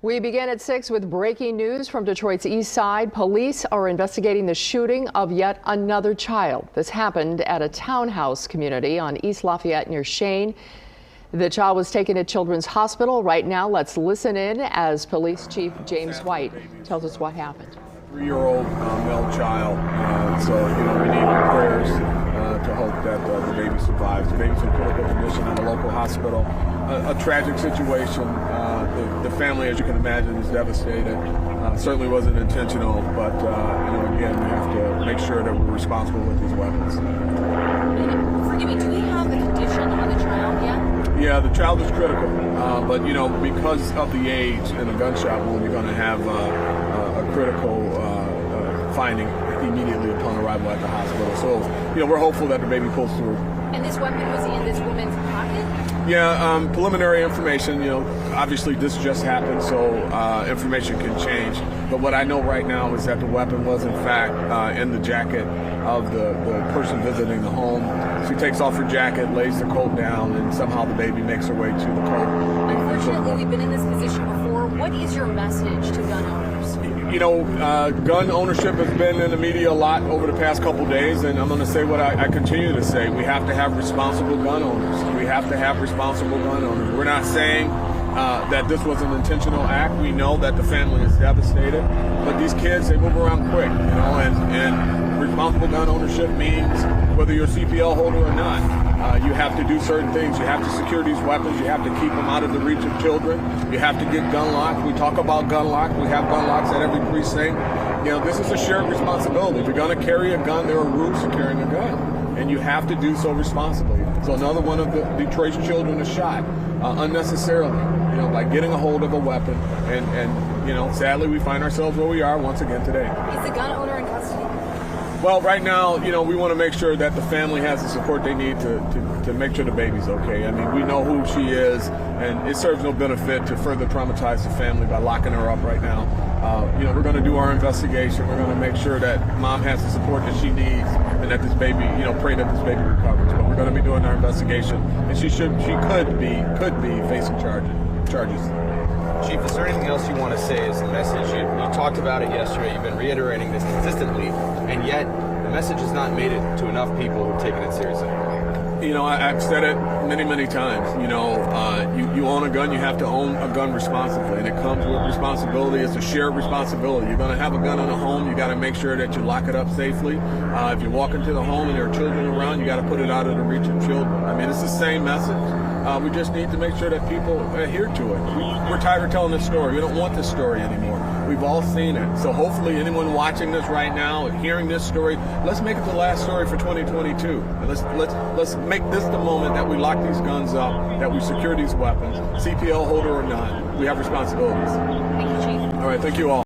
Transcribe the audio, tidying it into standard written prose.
We begin at 6 with breaking news from Detroit's east side. Police are investigating the shooting of yet another child. This happened at a townhouse community on East Lafayette near Shane. The child was taken to Children's Hospital. Right now, let's listen in as Police Chief James White tells us what happened. 3-year-old male child. We need prayers to hope that the baby survives. The baby's in critical condition in a local hospital. A tragic situation. The family, as you can imagine, is devastated. Certainly wasn't intentional, but again, we have to make sure that we're responsible with these weapons. Forgive me, do we have the condition on the child yet? Yeah, the child is critical, but because of the age and a gunshot wound, you're going to have a critical finding immediately upon arrival at the hospital. So, we're hopeful that the baby pulls through. And this weapon was in this woman's pocket? Yeah, preliminary information, obviously this just happened, so information can change. But what I know right now is that the weapon was in fact in the jacket of the person visiting the home. She takes off her jacket, lays the coat down, and somehow the baby makes her way to the coat. Unfortunately, we've been in this position before. What is your message to gun owners? Gun ownership has been in the media a lot over the past couple days, and I'm going to say what I continue to say. We have to have responsible gun owners. We have to have responsible gun owners. We're not saying that this was an intentional act. We know that the family is devastated, but these kids, they move around quick, and responsible gun ownership means whether you're a CPL holder or not, you have to do certain things. You have to secure these weapons. You have to keep them out of the reach of children. You have to get gun locks. We talk about gun locks. We have gun locks at every precinct. This is a shared responsibility. If you're going to carry a gun, there are rules to carrying a gun, and you have to do so responsibly. So another one of Detroit's children is shot unnecessarily, by getting a hold of a weapon, and sadly we find ourselves where we are once again today. Is the gun owner in custody? Well, right now, we want to make sure that the family has the support they need to make sure the baby's okay. I mean, we know who she is, and it serves no benefit to further traumatize the family by locking her up right now. We're going to do our investigation. We're going to make sure that mom has the support that she needs, and that this baby, pray that this baby recovers. But we're going to be doing our investigation, and she could be facing charges. Chief, is there anything else you want to say as a message? You talked about it yesterday. You've been reiterating this consistently, and yet the message has not made it to enough people who've taken it seriously. I've said it many times. You own a gun, you have to own a gun responsibly, and it comes with responsibility. It's a shared responsibility. You're going to have a gun in a home, you got to make sure that you lock it up safely. If you walk into the home and there are children around, you got to put it out of the reach of children. I mean, it's the same message. We just need to make sure that people adhere to it. We're tired of telling this story. We don't want this story anymore. We've all seen it. So hopefully anyone watching this right now and hearing this story, let's make it the last story for 2022. And let's make this the moment that we lock these guns up, that we secure these weapons, CPL holder or not. We have responsibilities. Thank you, Chief. All right, thank you all.